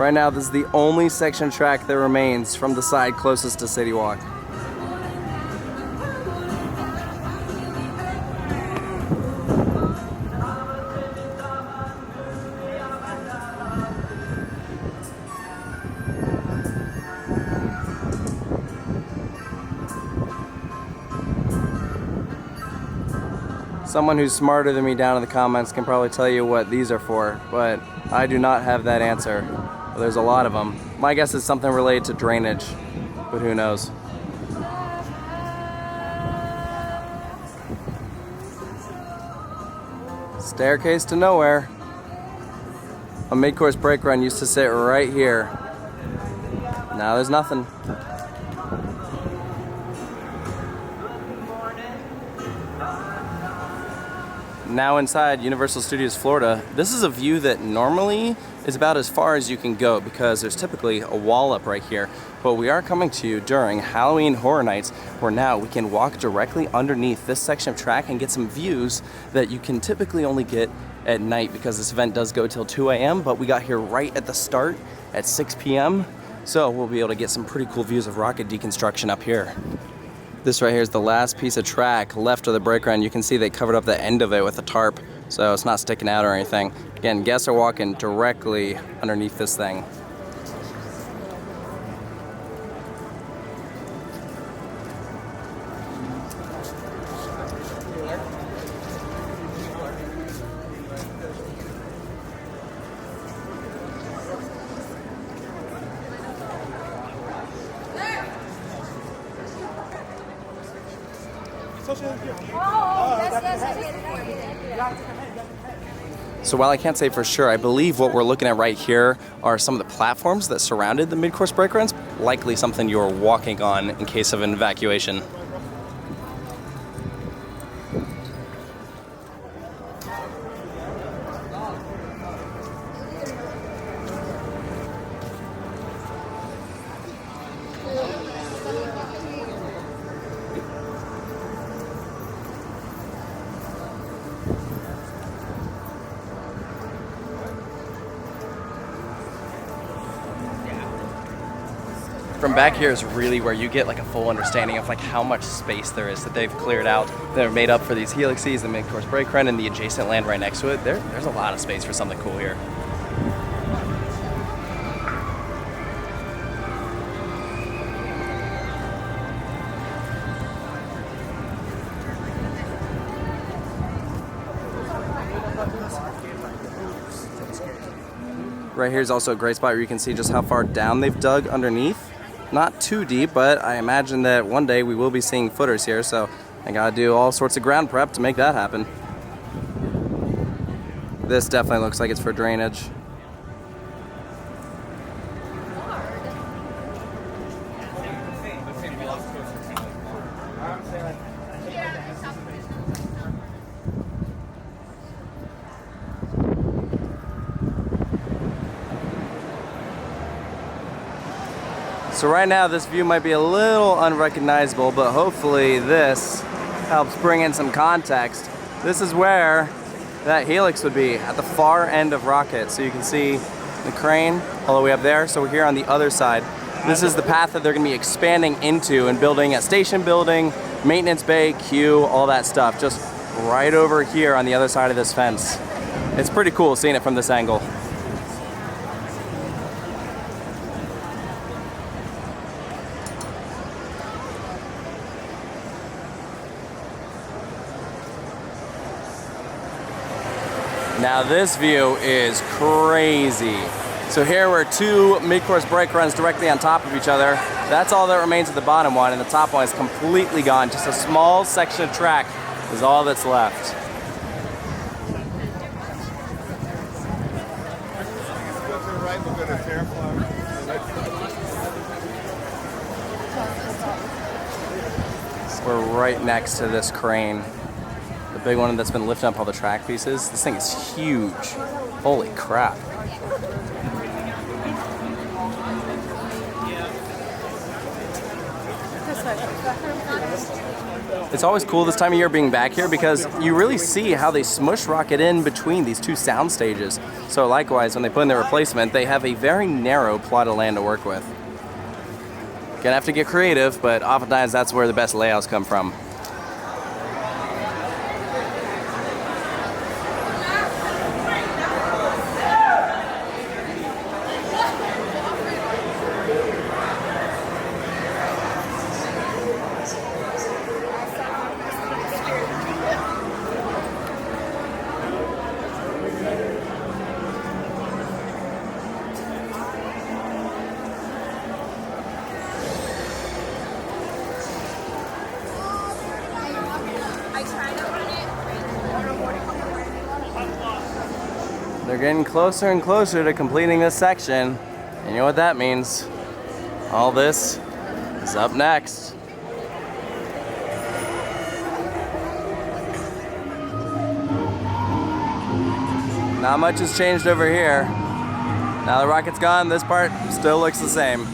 Right now, this is the only section of track that remains from the side closest to City Walk. Someone who's smarter than me down in the comments can probably tell you what these are for, but I do not have that answer. There's a lot of them. My guess is something related to drainage, but who knows. Staircase to nowhere. A mid-course brake run used to sit right here. Now there's nothing. Now inside Universal Studios Florida, this is a view that normally is about as far as you can go because there's typically a wall up right here. But we are coming to you during Halloween Horror Nights, where now we can walk directly underneath this section of track and get some views that you can typically only get at night because this event does go till 2 a.m. But we got here right at the start at 6 p.m. So we'll be able to get some pretty cool views of rocket deconstruction up here. This right here is the last piece of track left of the brake run. You can see they covered up the end of it with a tarp, so it's not sticking out or anything. Again, guests are walking directly underneath this thing. So while I can't say for sure, I believe what we're looking at right here are some of the platforms that surrounded the mid-course brake runs, likely something you're walking on in case of an evacuation. From back here is really where you get like a full understanding of like how much space there is that they've cleared out. They're made up for these helixes, the mid-course brake run, and the adjacent land right next to it. There's a lot of space for something cool here. Right here is also a great spot where you can see just how far down they've dug underneath. Not too deep, but I imagine that one day we will be seeing footers here, so I gotta do all sorts of ground prep to make that happen. This definitely looks like it's for drainage. So right now this view might be a little unrecognizable, but hopefully this helps bring in some context. This is where that helix would be, at the far end of Rockit. So you can see the crane all the way up there. So we're here on the other side. This is the path that they're gonna be expanding into and building a station building, maintenance bay, queue, all that stuff, just right over here on the other side of this fence. It's pretty cool seeing it from this angle. Now this view is crazy. So here we're two mid-course brake runs directly on top of each other. That's all that remains of the bottom one, and the top one is completely gone. Just a small section of track is all that's left. We're right next to this crane. The big one that's been lifting up all the track pieces. This thing is huge. Holy crap. It's always cool this time of year being back here because you really see how they smush Rockit in between these two sound stages. So likewise, when they put in their replacement, they have a very narrow plot of land to work with. Gonna have to get creative, but oftentimes that's where the best layouts come from. They're getting closer and closer to completing this section. And you know what that means? All this is up next. Not much has changed over here. Now the Rockit's gone, this part still looks the same.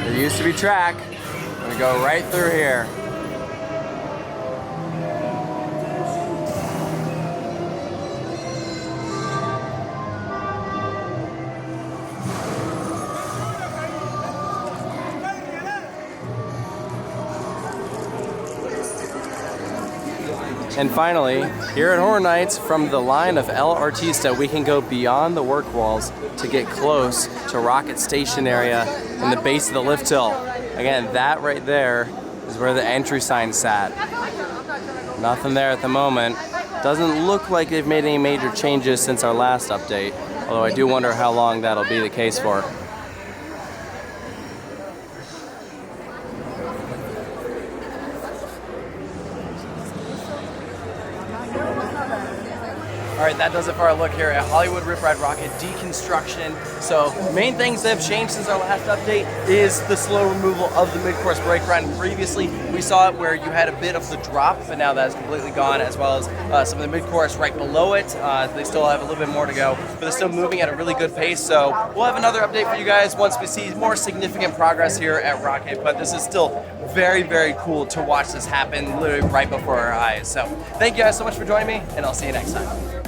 There used to be track. I'm gonna go right through here. And finally, here at Horror Nights, from the line of El Artista, we can go beyond the work walls to get close to Rockit Station area and the base of the lift hill. Again, that right there is where the entry sign sat. Nothing there at the moment. Doesn't look like they've made any major changes since our last update, although I do wonder how long that'll be the case for. All right, that does it for our look here at Hollywood Rip Ride Rockit deconstruction. So main things that have changed since our last update is the slow removal of the mid-course brake run. Previously, we saw it where you had a bit of the drop, but now that is completely gone, as well as some of the mid-course right below it. They still have a little bit more to go, but they're still moving at a really good pace. So we'll have another update for you guys once we see more significant progress here at Rockit, but this is still very, very cool to watch this happen literally right before our eyes. So thank you guys so much for joining me, and I'll see you next time.